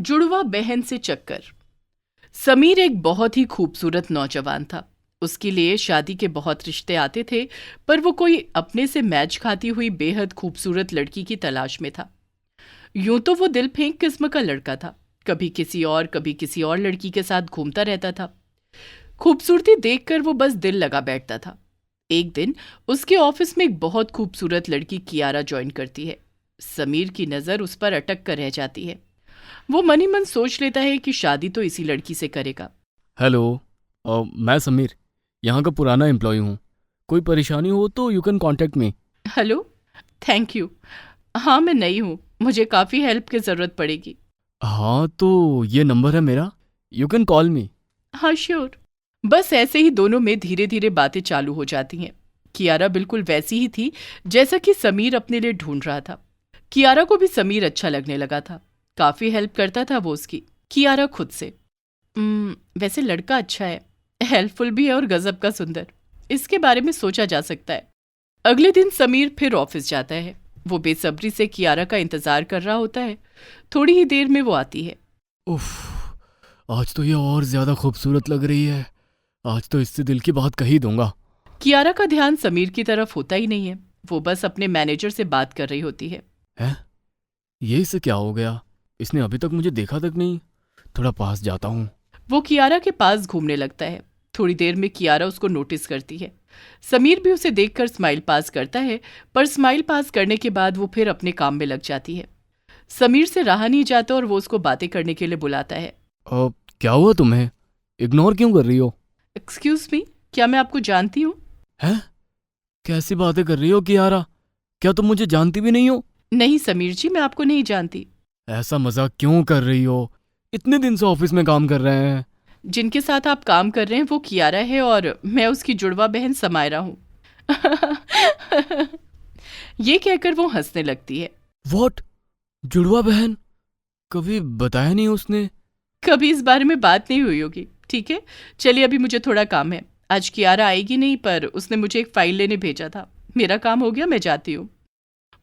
जुड़वा बहन से चक्कर। समीर एक बहुत ही खूबसूरत नौजवान था। उसके लिए शादी के बहुत रिश्ते आते थे, पर वो कोई अपने से मैच खाती हुई बेहद खूबसूरत लड़की की तलाश में था। यूं तो वो दिल फेंक किस्म का लड़का था। कभी किसी और लड़की के साथ घूमता रहता था। खूबसूरती देखकर वो बस दिल लगा बैठता था। एक दिन उसके ऑफिस में एक बहुत खूबसूरत लड़की कियारा ज्वाइन करती है। समीर की नज़र उस पर अटक कर रह जाती है। वो मन ही मन सोच लेता है कि शादी तो इसी लड़की से करेगा। हेलो। मैं समीर, यहाँ का पुराना एम्प्लॉय हूँ। कोई परेशानी हो तो you can contact me. Hello, thank you. हाँ, मैं नई हूँ, मुझे काफ़ी हेल्प की ज़रूरत पड़ेगी। हाँ तो ये नंबर है मेरा, यू कैन कॉल मी। हाँ श्योर। बस ऐसे ही दोनों में धीरे धीरे बातें चालू हो जाती हैं। कियारा बिल्कुल वैसी ही थी जैसा कि समीर अपने लिए ढूंढ रहा था। कियारा को भी समीर अच्छा लगने लगा था। काफ़ी हेल्प करता था वो उसकी। कियारा खुद से वैसे लड़का अच्छा है, हेल्पफुल भी है और गजब का सुंदर। इसके बारे में सोचा जा सकता है। अगले दिन समीर फिर ऑफिस जाता है। वो बेसब्री से कियारा का इंतजार कर रहा होता है। थोड़ी ही देर में वो आती है। उफ, आज तो ये और ज्यादा खूबसूरत लग रही है। आज तो इससे दिल की बात कही दूंगा। कियारा का ध्यान समीर की तरफ होता ही नहीं है। वो बस अपने मैनेजर से बात कर रही होती है। हैं? ये इससे क्या हो गया? इसने अभी तक मुझे देखा तक नहीं। थोड़ा पास जाता हूँ। वो कियारा के पास घूमने लगता है। थोड़ी देर में कियारा उसको नोटिस करती है। समीर भी उसे देखकर स्माइल पास करता है, पर स्माइल पास करने के बाद वो फिर अपने काम में लग जाती है। समीर से रहा नहीं जाता और वो उसको बातें करने के लिए बुलाता है। क्या हुआ तुम्हें? इग्नोर क्यों कर रही हो? एक्सक्यूज मी, क्या मैं आपको जानती हूँ? हैं? कैसी बातें कर रही हो कियारा? क्या तुम मुझे जानती भी नहीं हो? नहीं समीर जी, मैं आपको नहीं जानती। ऐसा मजाक क्यों कर रही हो? इतने दिन से ऑफिस में काम कर रहे हैं। जिनके साथ आप काम कर रहे हैं वो कियारा है और मैं उसकी जुड़वा बहन समायरा हूँ। ये कहकर वो हंसने लगती है। व्हाट? जुड़वा बहन? कभी बताया नहीं उसने। कभी इस बारे में बात नहीं हुई होगी। ठीक है, चलिए अभी मुझे थोड़ा काम है। आज कियारा आएगी नहीं, पर उसने मुझे एक फाइल लेने भेजा था। मेरा काम हो गया, मैं जाती हूँ।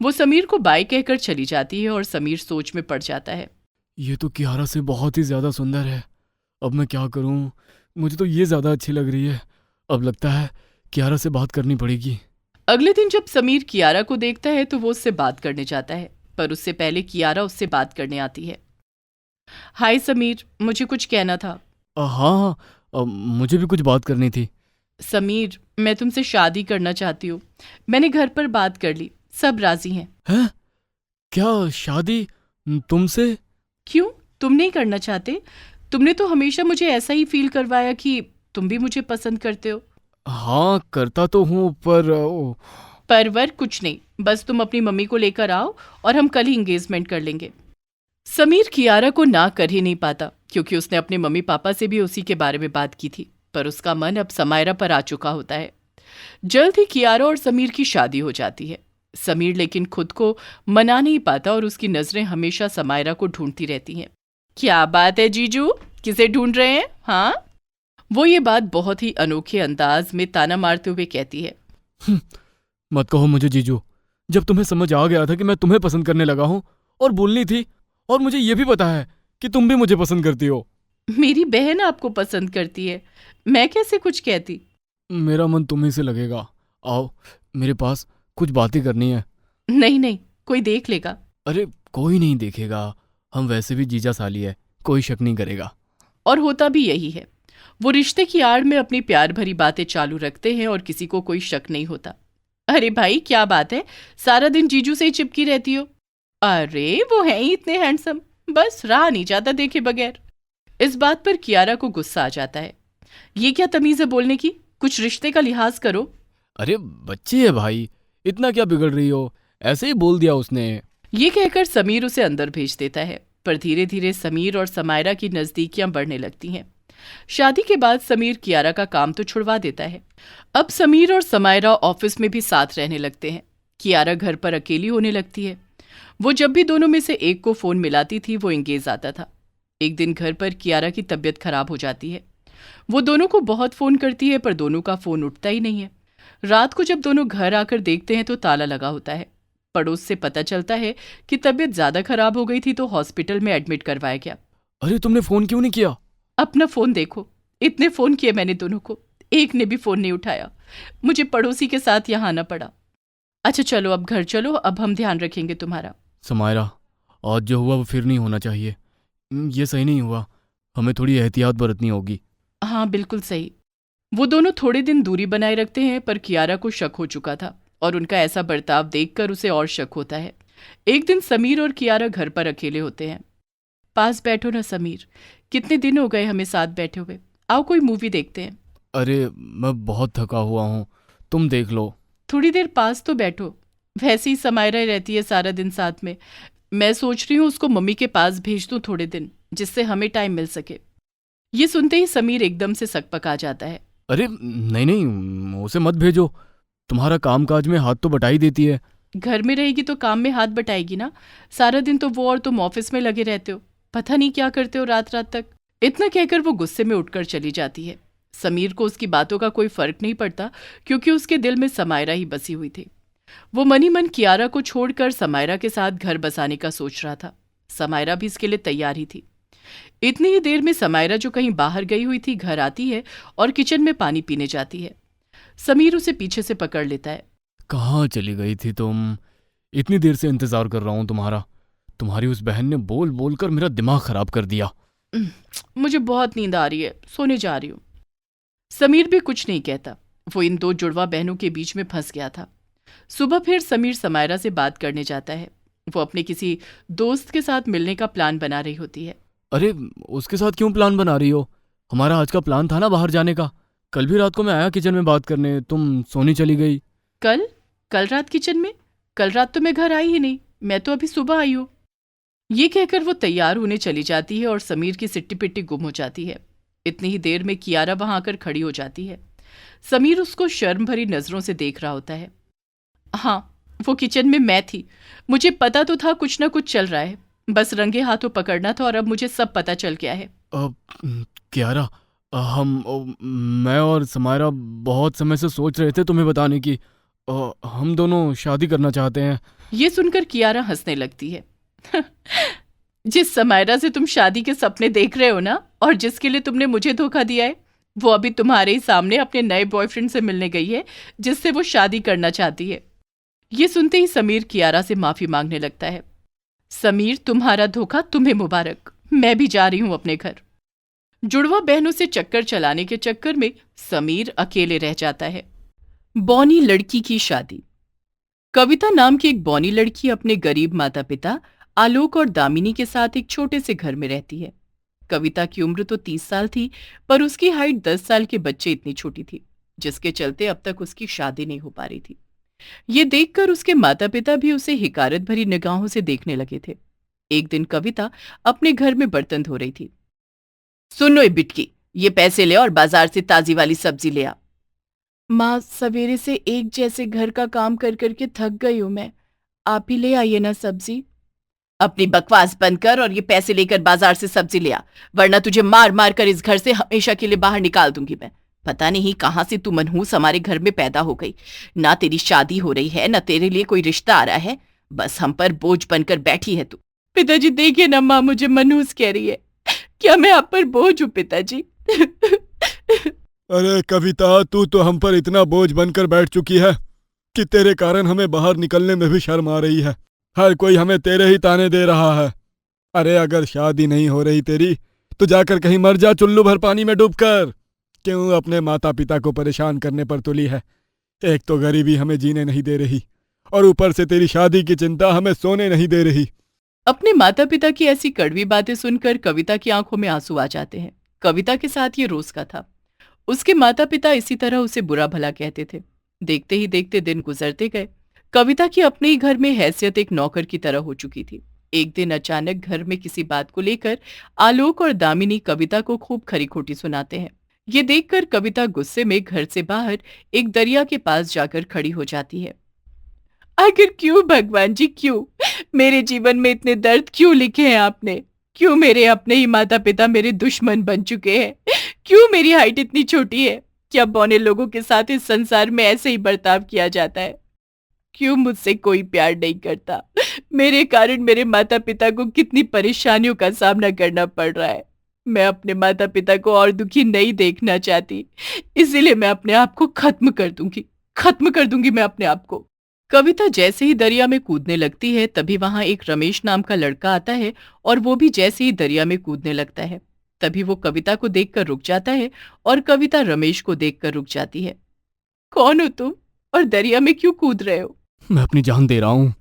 वो समीर को बाय कहकर चली जाती है और समीर सोच में पड़ जाता है। ये तो कियारा से बहुत ही ज्यादा सुंदर है। अब मैं क्या करूं? मुझे तो ये ज्यादा अच्छी लग रही है। अब लगता है कियारा से बात करनी पड़ेगी। अगले दिन जब समीर कियारा को देखता है तो वो उससे बात करने जाता है, पर उससे पहले कियारा उससे बात करने आती है। हाय समीर, मुझे कुछ कहना था। हाँ, मुझे भी कुछ बात करनी थी। समीर, मैं तुमसे शादी करना चाहती हूँ। मैंने घर पर बात कर ली, सब राजी हैं। हैं? क्या शादी? तुमसे? क्यों, तुम नहीं करना चाहते? तुमने तो हमेशा मुझे ऐसा ही फील करवाया कि तुम भी मुझे पसंद करते हो। हाँ करता तो हूँ, पर परवर कुछ नहीं, बस तुम अपनी मम्मी को लेकर आओ और हम कल ही एंगेजमेंट कर लेंगे। समीर कियारा को ना कर ही नहीं पाता, क्योंकि उसने अपने मम्मी पापा से भी उसी के बारे में बात की थी। पर उसका मन अब समायरा पर आ चुका होता है। जल्द ही कियारा और समीर की शादी हो जाती है। समीर लेकिन खुद को मना नहीं पाता और उसकी नजरें हमेशा समायरा को ढूंढती रहती हैं। क्या बात है जीजू, किसे ढूंढ रहे हैं? हाँ, वो ये बात बहुत ही अनोखे अंदाज में ताना मारते हुए कहती है। मत कहो मुझे जीजू। जब तुम्हें समझ आ गया था कि मैं तुम्हें पसंद करने लगा हूँ और बोलनी थी, और मुझे ये भी पता है कि तुम भी मुझे पसंद करती हो। मेरी बहन आपको पसंद करती है, मैं कैसे कुछ कहती। मेरा मन तुम्ही से लगेगा। आओ मेरे पास, कुछ बातें करनी है। नहीं नहीं, कोई देख लेगा। अरे कोई नहीं देखेगा, हम वैसे भी जीजा साली है, कोई शक नहीं करेगा। और होता भी यही है। वो रिश्ते की आड़ में अपनी प्यार भरी बातें चालू रखते हैं और किसी को कोई शक नहीं होता। अरे भाई क्या बात है, सारा दिन जीजू से ही चिपकी रहती हो। अरे वो हैं ही इतने हैंडसम, बस रहा नहीं जाता देखे बगैर। इस बात पर कियारा को गुस्सा आ जाता है। ये क्या तमीज है बोलने की, कुछ रिश्ते का लिहाज करो। अरे बच्ची है भाई, इतना क्या बिगड़ रही हो? ऐसे ही बोल दिया उसने। ये कहकर समीर उसे अंदर भेज देता है। पर धीरे धीरे समीर और समायरा की नजदीकियां बढ़ने लगती हैं। शादी के बाद समीर कियारा का काम तो छुड़वा देता है। अब समीर और समायरा ऑफिस में भी साथ रहने लगते हैं। कियारा घर पर अकेली होने लगती है। वो जब भी दोनों में से एक को फोन मिलाती थी वो एंगेज आता था। एक दिन घर पर कियारा की तबीयत खराब हो जाती है। वो दोनों को बहुत फोन करती है, पर दोनों का फोन उठता ही नहीं है। रात को जब दोनों घर आकर देखते हैं तो ताला लगा होता है। पड़ोस से पता चलता है कि तबीयत ज्यादा खराब हो गई थी तो हॉस्पिटल में एडमिट करवाया गया। अरे तुमने फोन क्यों नहीं किया? अपना फोन देखो, इतने फोन किए मैंने दोनों को, एक ने भी फोन नहीं उठाया। मुझे पड़ोसी के साथ यहाँ आना पड़ा। अच्छा चलो अब घर चलो, अब हम ध्यान रखेंगे तुम्हारा। समायरा, आज जो हुआ वो फिर नहीं होना चाहिए। ये सही नहीं हुआ। हमें थोड़ी एहतियात बरतनी होगी। हाँ बिल्कुल सही। वो दोनों थोड़े दिन दूरी बनाए रखते हैं, पर कियारा को शक हो चुका था और उनका ऐसा बर्ताव देखकर उसे और शक होता है। एक दिन समीर और कियारा घर पर अकेले होते हैं। पास बैठो ना समीर, कितने दिन हो गए हमें साथ बैठे हुए, आओ कोई मूवी देखते हैं। अरे मैं बहुत थका हुआ हूँ, तुम देख लो। थोड़ी देर पास तो बैठो, वैसे ही समायरा रहती है सारा दिन साथ में। मैं सोच रही हूँ उसको मम्मी के पास भेज दूँ थोड़े दिन, जिससे हमें टाइम मिल सके। ये सुनते ही समीर एकदम से सकपका जाता है। अरे नहीं नहीं, उसे मत भेजो। तुम्हारा कामकाज में हाथ तो बटा ही देती है। घर में रहेगी तो काम में हाथ बटाएगी ना। सारा दिन तो वो और तुम ऑफिस में लगे रहते हो, पता नहीं क्या करते हो रात रात तक। इतना कहकर वो गुस्से में उठकर चली जाती है। समीर को उसकी बातों का कोई फर्क नहीं पड़ता, क्योंकि उसके दिल में समायरा ही बसी हुई थी। वो मन ही मन कियारा को छोड़कर समायरा के साथ घर बसाने का सोच रहा था। समायरा भी इसके लिए तैयार ही थी। इतनी ही देर में समायरा, जो कहीं बाहर गई हुई थी, घर आती है और किचन में पानी पीने जाती है। समीर उसे पीछे से पकड़ लेता है। कहाँ चली गई थी तुम? इतनी देर से इंतजार कर रहा हूँ तुम्हारा। तुम्हारी उस बहन ने बोल बोल कर मेरा दिमाग खराब कर दिया। मुझे बहुत नींद आ रही है, सोने जा रही हूँ। समीर भी कुछ नहीं कहता। वो इन दो जुड़वा बहनों के बीच में फंस गया था। सुबह फिर समीर समायरा से बात करने जाता है। वो अपने किसी दोस्त के साथ मिलने का प्लान बना रही होती है। अरे उसके साथ क्यों प्लान बना रही हो? हमारा आज का प्लान था ना बाहर जाने का। कल भी रात को मैं आया किचन में बात करने, तुम सोनी चली गई। कल? कल रात किचन में? कल रात तो मैं घर आई ही नहीं, मैं तो अभी सुबह आई हूँ। ये कहकर वो तैयार होने चली जाती है और समीर की सिट्टी पिट्टी गुम हो जाती है। इतनी ही देर में कियारा वहां आकर खड़ी हो जाती है। समीर उसको शर्म भरी नजरों से देख रहा होता है। हाँ, वो किचन में मैं थी। मुझे पता तो था कुछ ना कुछ चल रहा है, बस रंगे हाथों पकड़ना था और अब मुझे सब पता चल गया है। कियारा, मैं और समायरा बहुत समय से सोच रहे थे तुम्हें बताने की। हम दोनों शादी करना चाहते हैं। ये सुनकर कियारा हंसने लगती है। जिस समायरा से तुम शादी के सपने देख रहे हो ना, और जिसके लिए तुमने मुझे धोखा दिया है, वो अभी तुम्हारे ही सामने अपने नए बॉयफ्रेंड से मिलने गई है, जिससे वो शादी करना चाहती है। ये सुनते ही समीर कियारा से माफी मांगने लगता है। समीर, तुम्हारा धोखा तुम्हें मुबारक। मैं भी जा रही हूं अपने घर। जुड़वा बहनों से चक्कर चलाने के चक्कर में समीर अकेले रह जाता है। बौनी लड़की की शादी। कविता नाम की एक बौनी लड़की अपने गरीब माता पिता आलोक और दामिनी के साथ एक छोटे से घर में रहती है। कविता की उम्र तो 30 साल थी, पर उसकी हाइट 10 साल के बच्चे इतनी छोटी थी, जिसके चलते अब तक उसकी शादी नहीं हो पा रही थी। ये देखकर उसके माता पिता भी उसे हिकारत भरी निगाहों से देखने लगे थे। एक दिन कविता अपने घर में बर्तन धो रही थी। सुनो ए बिटकी, ये पैसे ले और बाजार से ताजी वाली सब्जी ले आ। माँ, सवेरे से एक जैसे घर का काम कर करके थक गई हूं मैं, आप ही ले आइए ना सब्जी। अपनी बकवास बंद कर और ये पैसे लेकर बाजार से सब्जी ले आ, वरना तुझे मार मार कर इस घर से हमेशा के लिए बाहर निकाल दूंगी मैं। पता नहीं कहां से तू मनहूस हमारे घर में पैदा हो गई। ना तेरी शादी हो रही है, ना तेरे लिए कोई रिश्ता आ रहा है, बस हम पर बोझ बनकर बैठी है तू। पिताजी देखिए ना, माँ मुझे मनहूस कह रही है। क्या मैं आप पर बोझ हूँ पिताजी? अरे कविता, तू तो हम पर इतना बोझ बनकर बैठ चुकी है कि तेरे कारण हमें बाहर निकलने में भी शर्म आ रही है। हर कोई हमें तेरे ही ताने दे रहा है। अरे अगर शादी नहीं हो रही तेरी, तो जाकर कहीं मर जा चुल्लू भर पानी में डूबकर। क्यों अपने माता पिता को परेशान करने पर तुली है? एक तो गरीबी हमें जीने नहीं दे रही, और ऊपर से तेरी शादी की चिंता हमें सोने नहीं दे रही। अपने माता पिता की ऐसी कड़वी बातें सुनकर कविता की आंखों में आंसू आ जाते हैं। कविता के साथ ये रोज का था। उसके माता पिता इसी तरह उसे बुरा भला कहते थे। देखते ही देखते दिन गुजरते गए। कविता की अपने ही घर में हैसियत एक नौकर की तरह हो चुकी थी। एक दिन अचानक घर में किसी बात को लेकर आलोक और दामिनी कविता को खूब खरी खोटी सुनाते हैं। ये देखकर कविता गुस्से में घर से बाहर एक दरिया के पास जाकर खड़ी हो जाती है। आखिर क्यों भगवान जी, क्यों मेरे जीवन में इतने दर्द क्यों लिखे हैं आपने? क्यों मेरे अपने ही माता पिता मेरे दुश्मन बन चुके हैं? क्यों मेरी हाइट इतनी छोटी है? क्या बौने लोगों के साथ इस संसार में ऐसे ही बर्ताव किया जाता है? क्यों मुझसे कोई प्यार नहीं करता? मेरे कारण मेरे माता पिता को कितनी परेशानियों का सामना करना पड़ रहा है। मैं अपने माता पिता को और दुखी नहीं देखना चाहती, इसीलिए मैं अपने आप को खत्म कर दूंगी मैं अपने आप को। कविता जैसे ही दरिया में कूदने लगती है, तभी वहां एक रमेश नाम का लड़का आता है और वो भी जैसे ही दरिया में कूदने लगता है, तभी वो कविता को देखकर रुक जाता है और कविता रमेश को देखकर रुक जाती है। कौन हो तुम और दरिया में क्यों कूद रहे हो? मैं अपनी जान दे रहा हूँ,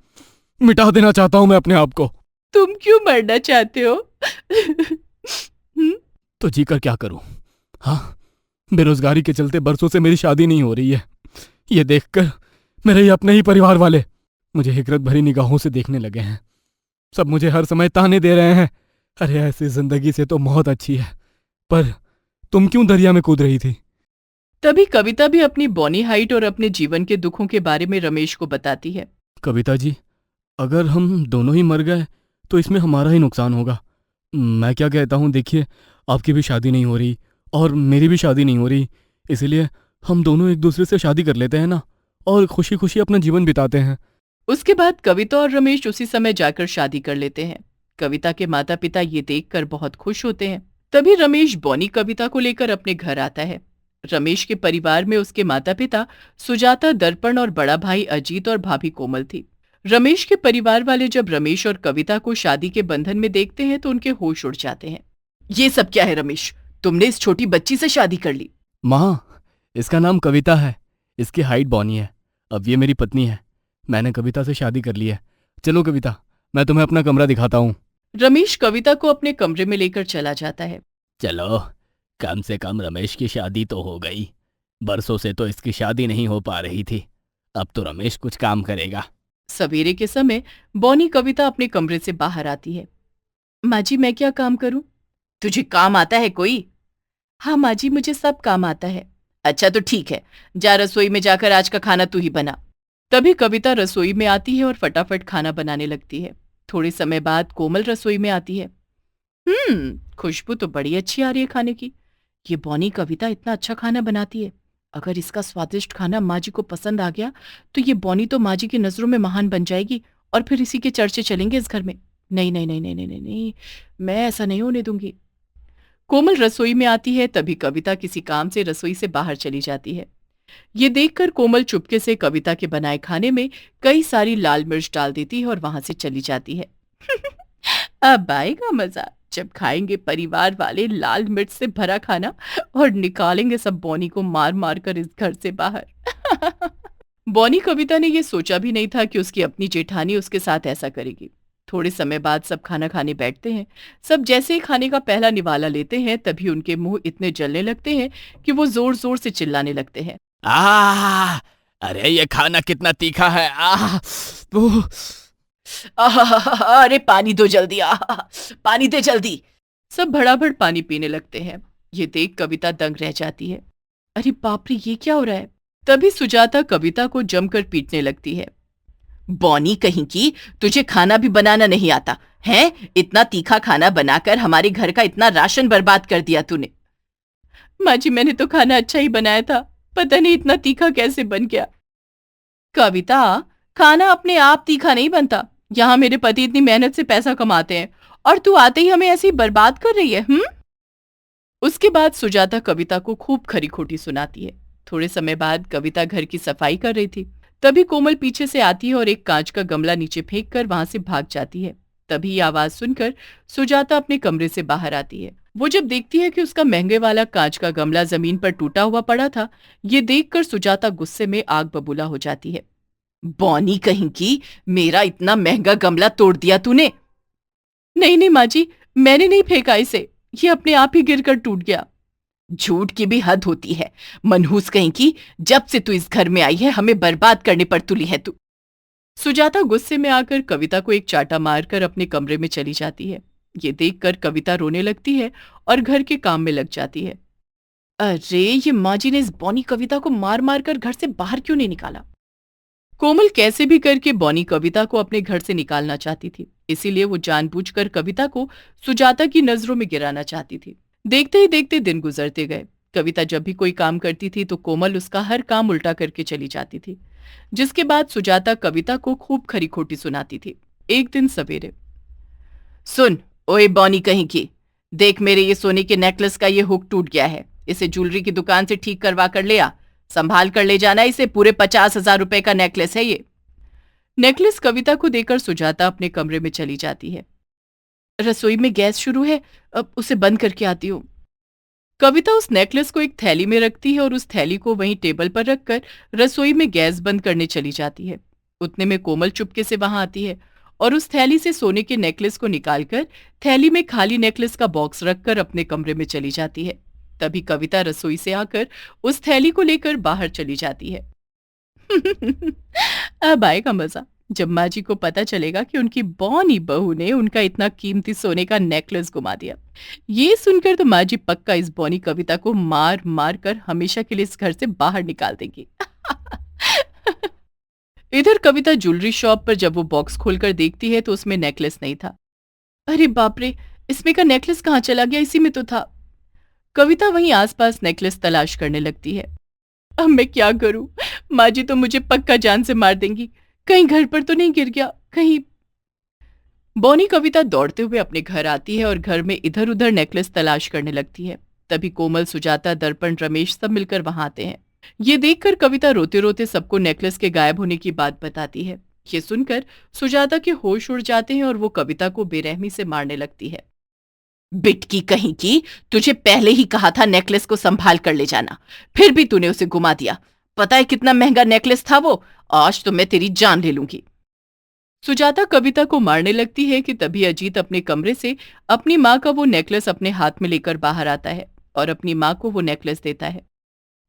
मिटा देना चाहता हूँ मैं अपने आप को। तुम क्यों मरना चाहते हो? हम्म? तो जी कर क्या करूं? हाँ, बेरोजगारी के चलते बरसों से मेरी शादी नहीं हो रही है। ये देखकर मेरे ही अपने ही परिवार वाले मुझे हिकरत भरी निगाहों से देखने लगे हैं। सब मुझे हर समय ताने दे रहे हैं। अरे ऐसी जिंदगी से तो मौत अच्छी है। पर तुम क्यों दरिया में कूद रही थी? तभी कविता भी अपनी बॉनी हाइट और अपने जीवन के दुखों के बारे में रमेश को बताती है। कविता जी, अगर हम दोनों ही मर गए तो इसमें हमारा ही नुकसान होगा। मैं क्या कहता हूँ, देखिए, आपकी भी शादी नहीं हो रही और मेरी भी शादी नहीं हो रही, इसलिए हम दोनों एक दूसरे से शादी कर लेते हैं ना, और खुशी खुशी अपना जीवन बिताते हैं। उसके बाद कविता और रमेश उसी समय जाकर शादी कर लेते हैं। कविता के माता पिता ये देखकर बहुत खुश होते हैं। तभी रमेश बॉनी कविता को लेकर अपने घर आता है। रमेश के परिवार में उसके माता पिता सुजाता, दर्पण और बड़ा भाई अजीत और भाभी कोमल थी। रमेश के परिवार वाले जब रमेश और कविता को शादी के बंधन में देखते हैं तो उनके होश उड़ जाते हैं। ये सब क्या है रमेश? तुमने इस छोटी बच्ची से शादी कर ली? माँ, इसका नाम कविता है, इसकी हाइट बॉनी है, अब ये मेरी पत्नी है। मैंने कविता से शादी कर ली है। चलो कविता, मैं तुम्हें अपना कमरा दिखाता हूँ। रमेश कविता को अपने कमरे में लेकर चला जाता है। चलो, कम से कम रमेश की शादी तो हो गई। बरसों से तो इसकी शादी नहीं हो पा रही थी, अब तो रमेश कुछ काम करेगा। सवेरे के समय बॉनी कविता अपने कमरे से बाहर आती है। माँ जी, मैं क्या काम करूं? तुझे काम आता है कोई? हाँ माँ जी, मुझे सब काम आता है। अच्छा तो ठीक है, जा रसोई में जाकर आज का खाना तू ही बना। तभी कविता रसोई में आती है और फटाफट खाना बनाने लगती है। थोड़े समय बाद कोमल रसोई में आती है। खुशबू तो बड़ी अच्छी आ रही है खाने की। ये बॉनी कविता इतना अच्छा खाना बनाती है। अगर इसका स्वादिष्ट खाना माँ जी को पसंद आ गया तो ये बॉनी तो माँ जी की नजरों में महान बन जाएगी और फिर इसी के चर्चे चलेंगे इस घर में। नहीं नहीं नहीं नहीं नहीं नहीं नहीं, मैं ऐसा नहीं होने दूंगी। कोमल रसोई में आती है, तभी कविता किसी काम से रसोई से बाहर चली जाती है। ये देखकर कोमल चुपके से कविता के बनाए खाने में कई सारी लाल मिर्च डाल देती है और वहां से चली जाती है। अब आएगा मजा जब खाएंगे परिवार वाले लाल मिर्च से भरा खाना और निकालेंगे सब बॉनी को मार मार कर इस घर से बाहर। बॉनी कविता ने यह सोचा भी नहीं था कि उसकी अपनी जेठानी उसके साथ ऐसा करेगी। थोड़े समय बाद सब खाना खाने बैठते हैं। सब जैसे ही खाने का पहला निवाला लेते हैं, तभी उनके मुंह इतने जलने लगते हैं कि वो जोर जोर से चिल्लाने लगते हैं। अरे ये खाना कितना तीखा है! अरे पानी दो जल्दी, पानी दे जल्दी। सब भड़ाभड़ पानी पीने लगते हैं। ये देख कविता दंग रह जाती है। अरे बाप रे, ये क्या हो रहा है? तभी सुजाता कविता को जमकर पीटने लगती है। बॉनी कहीं की, तुझे खाना भी बनाना नहीं आता है? इतना तीखा खाना बनाकर हमारे घर का इतना राशन बर्बाद कर दिया तूने। माँ जी, मैंने तो खाना अच्छा ही बनाया था, पता नहीं इतना तीखा कैसे बन गया। कविता, खाना अपने आप तीखा नहीं बनता। यहाँ मेरे पति इतनी मेहनत से पैसा कमाते हैं और तू आते ही हमें ऐसे ही बर्बाद कर रही है। उसके बाद सुजाता कविता को खूब खरी खोटी सुनाती है। थोड़े समय बाद कविता घर की सफाई कर रही थी। तभी कोमल पीछे से आती है और एक कांच का गमला नीचे फेंक कर वहां से भाग जाती है। तभी ये आवाज सुनकर सुजाता अपने कमरे से बाहर आती है। वो जब देखती है कि उसका महंगे वाला कांच का गमला जमीन पर टूटा हुआ पड़ा था, ये देखकर सुजाता गुस्से में आग बबूला हो जाती है। बॉनी कहीं की, मेरा इतना महंगा गमला तोड़ दिया तूने। नहीं नहीं माँ जी, मैंने नहीं फेंका इसे, ये अपने आप ही गिरकर टूट गया। झूठ की भी हद होती है, मनहूस कहीं की, जब से तू इस घर में आई है हमें बर्बाद करने पर तुली है तू। सुजाता गुस्से में आकर कविता को एक चाटा मारकर अपने कमरे में चली जाती है। ये देखकर कविता रोने लगती है और घर के काम में लग जाती है। अरे ये माँ जी ने इस बॉनी कविता को मार मार कर घर से बाहर क्यों नहीं निकाला? कोमल कैसे भी करके बॉनी कविता को अपने घर से निकालना चाहती थी, इसीलिए वो जानबूझकर कविता को सुजाता की नजरों में गिराना चाहती थी। देखते ही देखते दिन गुजरते गए। कविता जब भी कोई काम करती थी तो कोमल उसका हर काम उल्टा करके चली जाती थी। जिसके बाद सुजाता कविता को खूब खरी खोटी सुनाती थी। एक दिन सवेरे, सुन ओए बॉनी कहीं की, देख मेरे ये सोने के नेकलेस का ये हुक टूट गया है, इसे ज्वेलरी की दुकान से ठीक करवा कर ले आ, संभाल कर ले जाना इसे, पूरे 50,000 रुपए का नेकलेस है ये। नेकलेस कविता को देकर सुजाता अपने कमरे में चली जाती है। रसोई में गैस शुरू है, अब उसे बंद करके आती हूँ। कविता उस नेकलेस को एक थैली में रखती है और उस थैली को वहीं टेबल पर रखकर रसोई में गैस बंद करने चली जाती है। उतने में कोमल चुपके से वहां आती है और उस थैली से सोने के नेकलेस को निकालकर थैली में खाली नेकलेस का बॉक्स रखकर अपने कमरे में चली जाती है। तभी कविता रसोई से आकर उस थैली को लेकर बाहर चली जाती है। अब आएगा मजा, जब माँ जी को पता चलेगा कि उनकी बौनी बहू ने उनका इतना कीमती सोने का नेकलेस गुमा दिया। ये सुनकर तो माँ जी पक्का इस बौनी कविता को मार मार कर हमेशा के लिए इस घर से बाहर निकाल देंगी। इधर कविता ज्वेलरी शॉप पर जब वो बॉक्स खोलकर देखती है तो उसमें नेकलेस नहीं था। अरे बाप रे, इसमें का नेकलेस कहाँ चला गया, इसी में तो था। कविता वहीं आसपास नेकलेस तलाश करने लगती है। अब मैं क्या करूं, माँ जी तो मुझे पक्का जान से मार देंगी, कहीं घर पर तो नहीं गिर गया कहीं। बौनी कविता दौड़ते हुए अपने घर आती है और घर में इधर उधर नेकलेस तलाश करने लगती है। तभी कोमल, सुजाता, दर्पण, रमेश सब मिलकर वहां आते हैं। ये देखकर कविता रोते रोते सबको नेकलेस के गायब होने की बात बताती है। ये सुनकर सुजाता के होश उड़ जाते हैं और वो कविता को बेरहमी से मारने लगती है। बिटकी कहीं की, तुझे पहले ही कहा था नेकलेस को संभाल कर ले जाना, फिर भी तूने उसे गुमा दिया। पता है कितना महंगा नेकलेस था वो, आज तो मैं तेरी जान ले लूंगी। सुजाता कविता को मारने लगती है कि तभी अजीत अपने कमरे से अपनी माँ का वो नेकलेस अपने हाथ में लेकर बाहर आता है और अपनी माँ को वो नेकलेस देता है।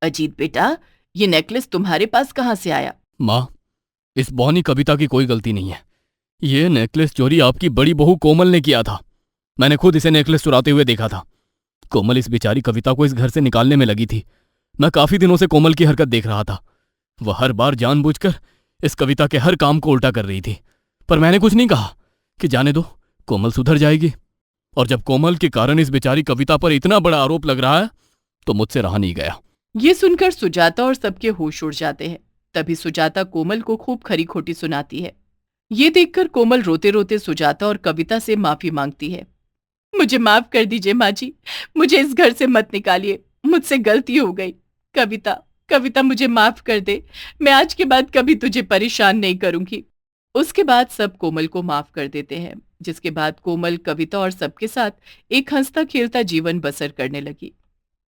अजीत बेटा, ये नेकलेस तुम्हारे पास कहाँ से आया? माँ, इस बौनी कविता की कोई गलती नहीं है। ये नेकलेस चोरी आपकी बड़ी बहू कोमल ने किया था। मैंने खुद इसे नेकलेस चुराते हुए देखा था। कोमल इस बेचारी कविता को इस घर से निकालने में लगी थी। मैं काफी दिनों से कोमल की हरकत देख रहा था। वह हर बार जानबूझकर इस कविता के हर काम को उल्टा कर रही थी, पर मैंने कुछ नहीं कहा कि जाने दो, कोमल सुधर जाएगी। और जब कोमल के कारण इस बेचारी कविता पर इतना बड़ा आरोप लग रहा है तो मुझसे रहा नहीं गया। ये सुनकर सुजाता और सबके होश उड़ जाते हैं। तभी सुजाता कोमल को खूब खरी खोटी सुनाती है। ये देखकर कोमल रोते रोते सुजाता और कविता से माफी मांगती है। मुझे माफ कर दीजिए माँ जी, मुझे इस घर से मत निकालिए, मुझसे गलती हो गई। कविता, कविता मुझे माफ कर दे, मैं आज के बाद कभी तुझे परेशान नहीं करूंगी। उसके बाद सब कोमल को माफ कर देते हैं, जिसके बाद कोमल, कविता और सबके साथ एक हंसता खेलता जीवन बसर करने लगी।